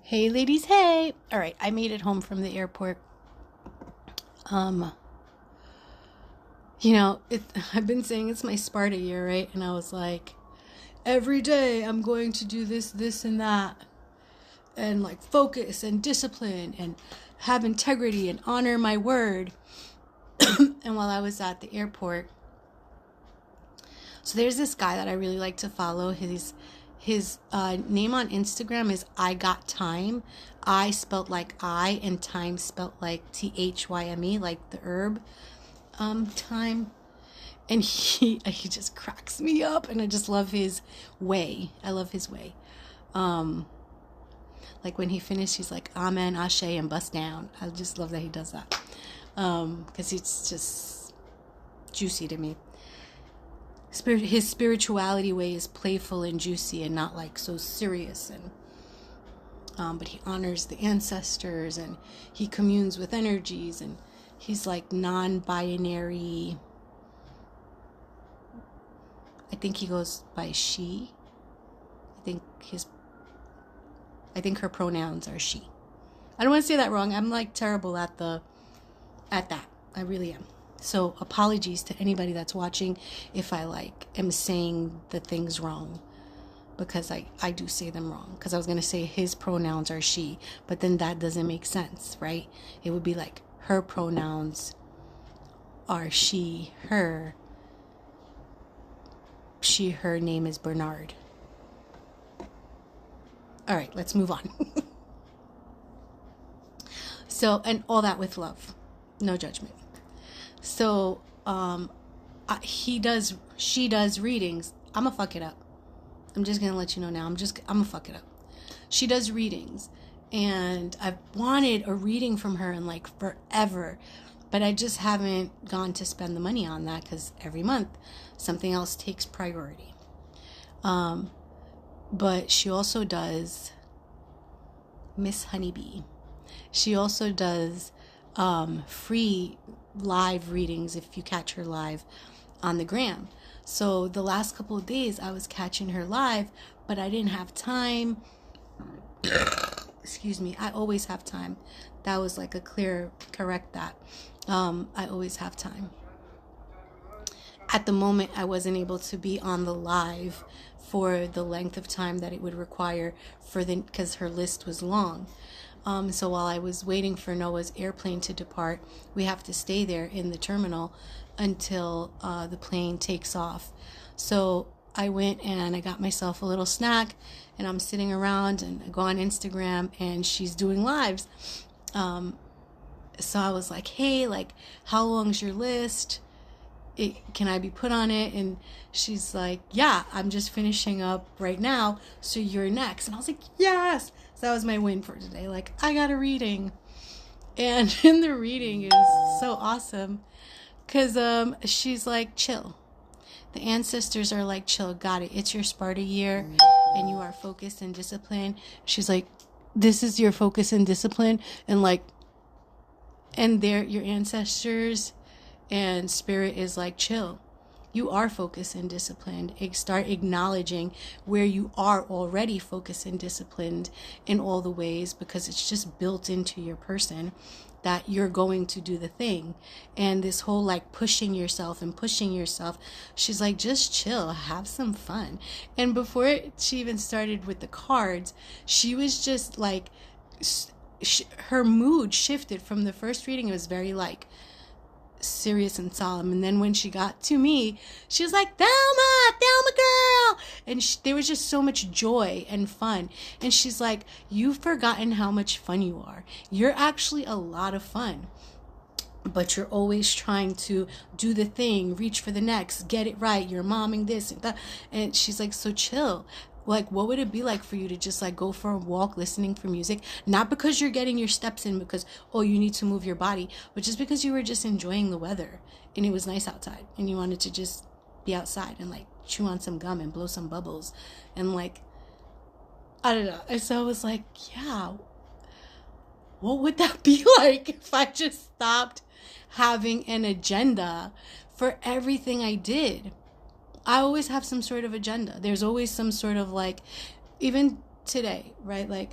Hey ladies, hey. All right, I made it home from the airport. Um, I've been saying it's my Sparta year, right? And I was like, every day I'm going to do this and that, and like focus and discipline and have integrity and honor my word. And while I was at the airport, so there's this guy that I really like to follow. His name on Instagram is I Got Time. I spelt like I and time spelt like THYME, like the herb time. And he just cracks me up, and I just love his way. I love his way. Like when he finished, he's like, Amen, Ashe, and bust down. I just love that he does that. Because it's just juicy to me. His spirituality way is playful and juicy and not like so serious, and but he honors the ancestors and he communes with energies, and he's like non-binary. I think he goes by she. I think her pronouns are she. I don't want to say that wrong. I'm like terrible at that. I really am. So apologies to anybody that's watching if I am saying the things wrong, because I do say them wrong. Because I was going to say his pronouns are she, but then that doesn't make sense, right? It would be like her pronouns are she, her. Her name is Bernard. All right, let's move on. So, and all that with love, no judgment. So, she does readings. I'm gonna fuck it up. I'm just gonna let you know now. I'm gonna fuck it up. She does readings, and I've wanted a reading from her in like forever, but I just haven't gone to spend the money on that because every month something else takes priority. But she also does Miss Honeybee. She also does free live readings if you catch her live on the gram. So the last couple of days I was catching her live, but I didn't have time. Excuse me. I always have time. That was like correct that. I always have time. At the moment, I wasn't able to be on the live for the length of time that it would require because her list was long. So while I was waiting for Noah's airplane to depart, we have to stay there in the terminal until the plane takes off. So I went and I got myself a little snack, and I'm sitting around and I go on Instagram and she's doing lives. So I was like, hey, like, how long's your list? Can I be put on it? And she's like, yeah, I'm just finishing up right now, so you're next. And I was like, yes. So that was my win for today. Like, I got a reading. And in the reading is so awesome because she's like, chill. The ancestors are like, chill, got it. It's your Sparta year and you are focused and disciplined. She's like, this is your focus and discipline, and they're your ancestors. And spirit is like, chill. You are focused and disciplined. Start acknowledging where you are already focused and disciplined in all the ways, because it's just built into your person that you're going to do the thing. And this whole like pushing yourself, she's like, just chill, have some fun. And before she even started with the cards, she was just like, her mood shifted from the first reading. It was very like serious and solemn, and then when she got to me, she was like, Thelma girl, and there was just so much joy and fun. And she's like, you've forgotten how much fun you are. You're actually a lot of fun, but you're always trying to do the thing, reach for the next, get it right, you're momming this and that. And she's like, so chill. Like, what would it be like for you to just like go for a walk listening for music? Not because you're getting your steps in because, oh, you need to move your body, but just because you were just enjoying the weather and it was nice outside and you wanted to just be outside and like chew on some gum and blow some bubbles and like, I don't know. And so I was like, yeah, what would that be like if I just stopped having an agenda for everything I did? I always have some sort of agenda. There's always some sort of like, even today, right? Like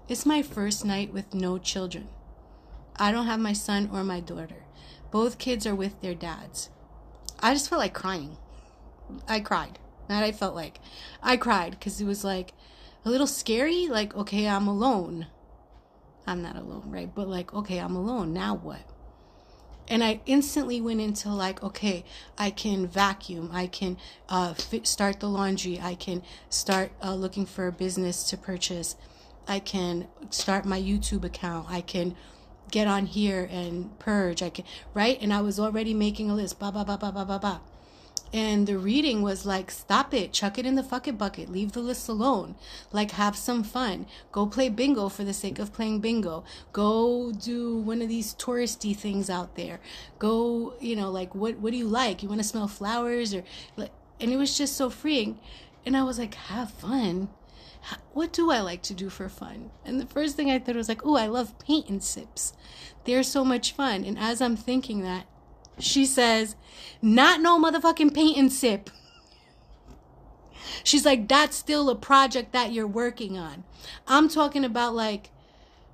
It's my first night with no children. I don't have my son or my daughter. Both kids are with their dads. I just felt like crying. I cried. That I felt like. I cried because it was like a little scary. Like, okay, I'm alone. I'm not alone, right? But like, okay, I'm alone. Now what? And I instantly went into like, okay, I can vacuum. I can start the laundry. I can start looking for a business to purchase. I can start my YouTube account. I can get on here and purge. I can, right? And I was already making a list. Ba, ba, ba, ba, ba, ba, ba. And the reading was like, stop it, chuck it in the fucking bucket, leave the list alone. Like, have some fun. Go play bingo for the sake of playing bingo. Go do one of these touristy things out there. Go, you know, like, what do you like? You want to smell flowers? Or like, and it was just so freeing. And I was like, have fun. What do I like to do for fun? And the first thing I thought was like, oh, I love paint and sips. They're so much fun. And as I'm thinking that, she says, not no motherfucking paint and sip. She's like, that's still a project that you're working on. I'm talking about like,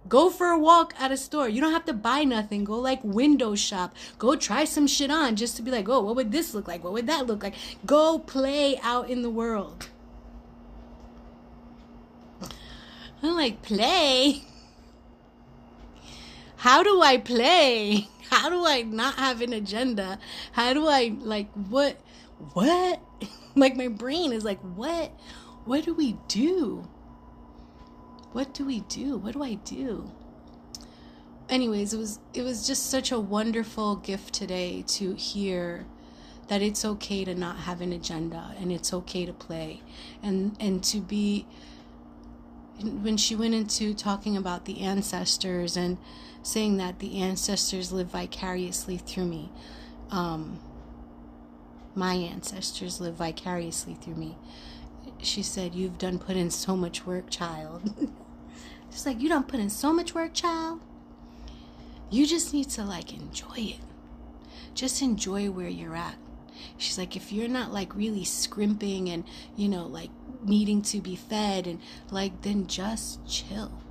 go for a walk at a store. You don't have to buy nothing. Go like window shop. Go try some shit on just to be like, oh, what would this look like? What would that look like? Go play out in the world. I'm like, play? How do I play? How do I not have an agenda? How do I, like, what? Like, my brain is like, what do we do? What do we do? What do I do? Anyways, it was just such a wonderful gift today to hear that it's okay to not have an agenda and it's okay to play and to be. When she went into talking about the ancestors and saying that the ancestors live vicariously through me, my ancestors live vicariously through me. She said, you've done put in so much work, child. She's like, you done put in so much work, child. You just need to like enjoy it. Just enjoy where you're at. She's like, if you're not like really scrimping and, you know, like needing to be fed and like, then just chill.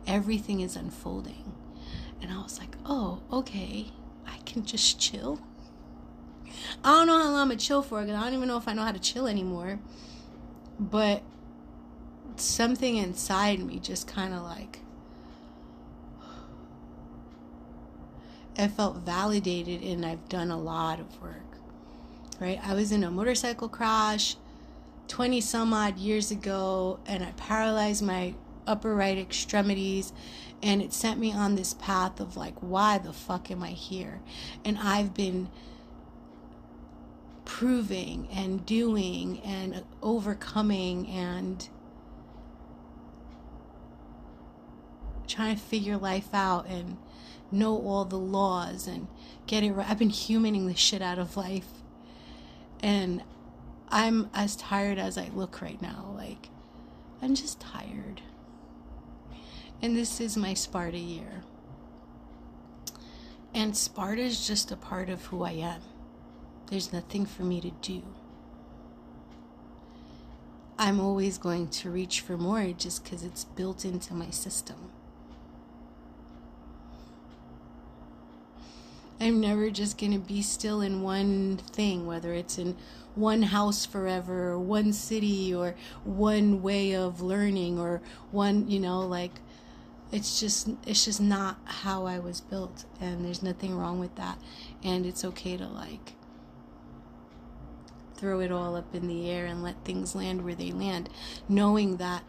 Everything is unfolding. And I was like, oh, okay. I can just chill. I don't know how long I'm gonna chill for, because I don't even know if I know how to chill anymore. But something inside me just kind of like, I felt validated, and I've done a lot of work. Right? I was in a motorcycle crash 20 some odd years ago, and I paralyzed my upper right extremities, and it sent me on this path of like, why the fuck am I here? And I've been proving and doing and overcoming and trying to figure life out and know all the laws and get it right. I've been humaning the shit out of life. And I'm as tired as I look right now. Like, I'm just tired. And this is my Sparta year. And Sparta is just a part of who I am. There's nothing for me to do. I'm always going to reach for more just because it's built into my system. I'm never just going to be still in one thing, whether it's in one house forever or one city or one way of learning or one, you know, like, it's just not how I was built, and there's nothing wrong with that. And it's okay to like throw it all up in the air and let things land where they land, knowing that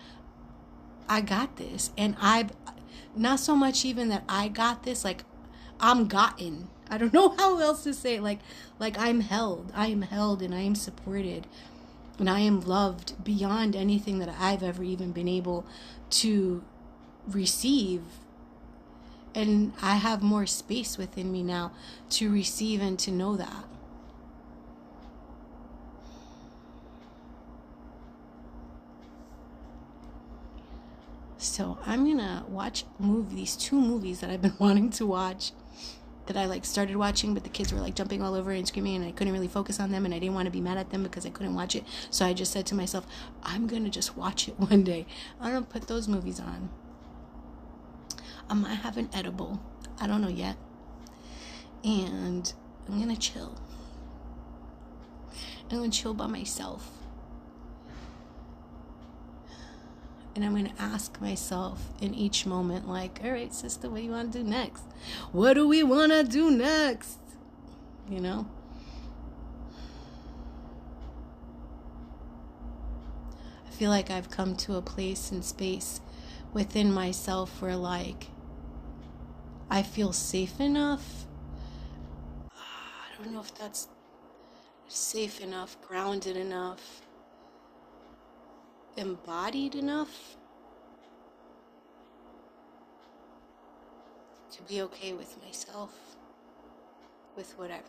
I got this. And I've not so much even that I got this, like I'm gotten. I don't know how else to say it. Like I'm held. I am held and I am supported. And I am loved beyond anything that I've ever even been able to receive. And I have more space within me now to receive and to know that. So I'm gonna watch these two movies that I've been wanting to watch, that I like started watching, but the kids were like jumping all over and screaming, and I couldn't really focus on them, and I didn't want to be mad at them because I couldn't watch it. So I just said to myself, I'm gonna just watch it one day. I'm gonna put those movies on. I might have an edible. I don't know yet. And I'm going to chill. I'm going to chill by myself. And I'm going to ask myself in each moment, like, all right, sister, what do you want to do next? What do we want to do next? You know? I feel like I've come to a place and space within myself where, like, I feel safe enough. I don't know if that's safe enough, grounded enough, embodied enough to be okay with myself, with whatever.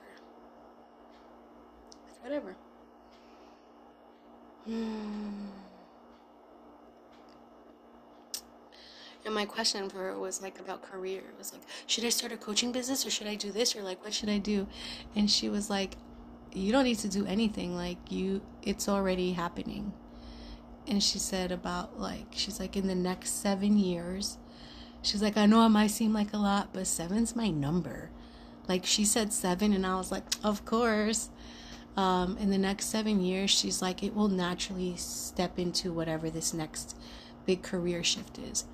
And my question for her was like about career. It was like, should I start a coaching business, or should I do this, or like, what should I do? And she was like, you don't need to do anything. Like, it's already happening. And she said about, like, she's like, in the next 7 years, she's like, I know it might seem like a lot, but 7's my number. Like, she said 7, and I was like, of course. In the next 7 years, she's like, it will naturally step into whatever this next big career shift is.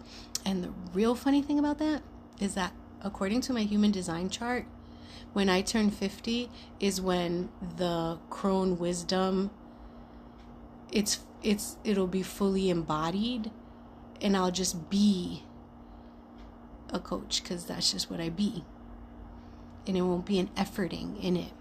And the real funny thing about that is that, according to my human design chart, when I turn 50 is when the crone wisdom, it'll be fully embodied, and I'll just be a coach, because that's just what I be, and it won't be an efforting in it.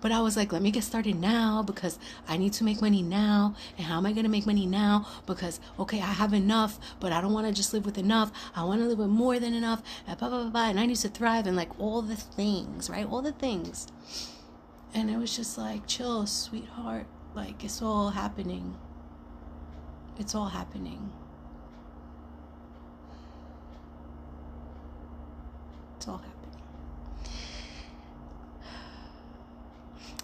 But I was like, let me get started now, because I need to make money now. And how am I going to make money now? Because, okay, I have enough, but I don't want to just live with enough. I want to live with more than enough. And blah, blah, blah, blah. And I need to thrive, and like all the things, right? All the things. And it was just like, chill, sweetheart. Like, it's all happening. It's all happening. It's all happening.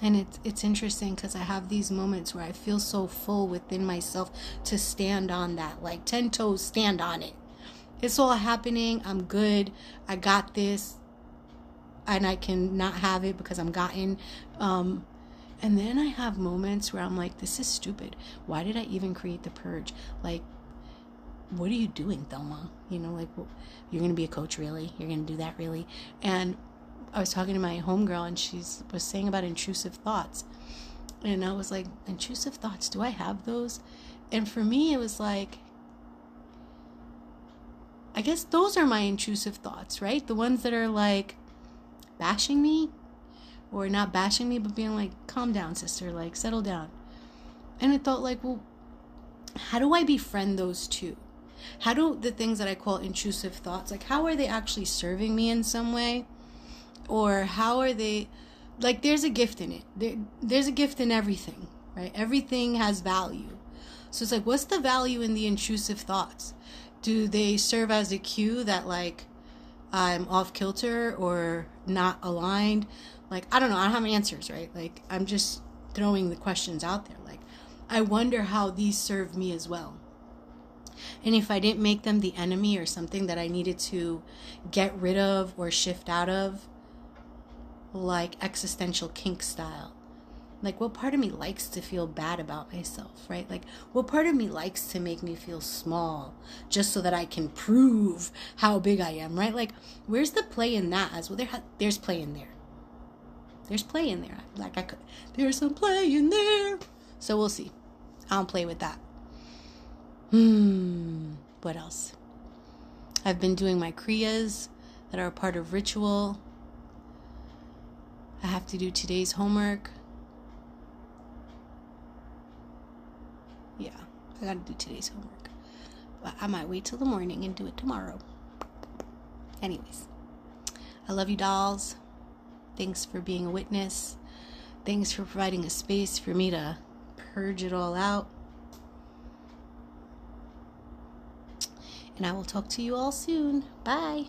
And it's interesting, because I have these moments where I feel so full within myself to stand on that. Like, 10 toes, stand on it. It's all happening. I'm good. I got this. And I can not have it because I'm gotten. And then I have moments where I'm like, this is stupid. Why did I even create the Purge? Like, what are you doing, Thelma? You know, like, well, you're going to be a coach, really? You're going to do that, really? And I was talking to my homegirl, and she was saying about intrusive thoughts. And I was like, intrusive thoughts, do I have those? And for me, it was like, I guess those are my intrusive thoughts, right? The ones that are like bashing me, or not bashing me, but being like, calm down, sister, like, settle down. And I thought, like, well, how do I befriend those two? How do the things that I call intrusive thoughts, like, how are they actually serving me in some way? Or how are they, like, there's a gift in it. There's a gift in everything, right? Everything has value. So it's like, what's the value in the intrusive thoughts? Do they serve as a cue that, like, I'm off kilter or not aligned? Like, I don't know. I don't have answers, right? Like, I'm just throwing the questions out there. Like, I wonder how these serve me as well. And if I didn't make them the enemy or something that I needed to get rid of or shift out of, like existential kink style. Like, what part of me likes to feel bad about myself, right? Like, what part of me likes to make me feel small just so that I can prove how big I am, right? Like, where's the play in that as well? There's play in there. There's play in there. Like, there's some play in there. So we'll see. I don't play with that. What else? I've been doing my kriyas that are a part of ritual. I have to do today's homework. Yeah, I gotta do today's homework. But I might wait till the morning and do it tomorrow. Anyways, I love you, dolls. Thanks for being a witness. Thanks for providing a space for me to purge it all out. And I will talk to you all soon. Bye.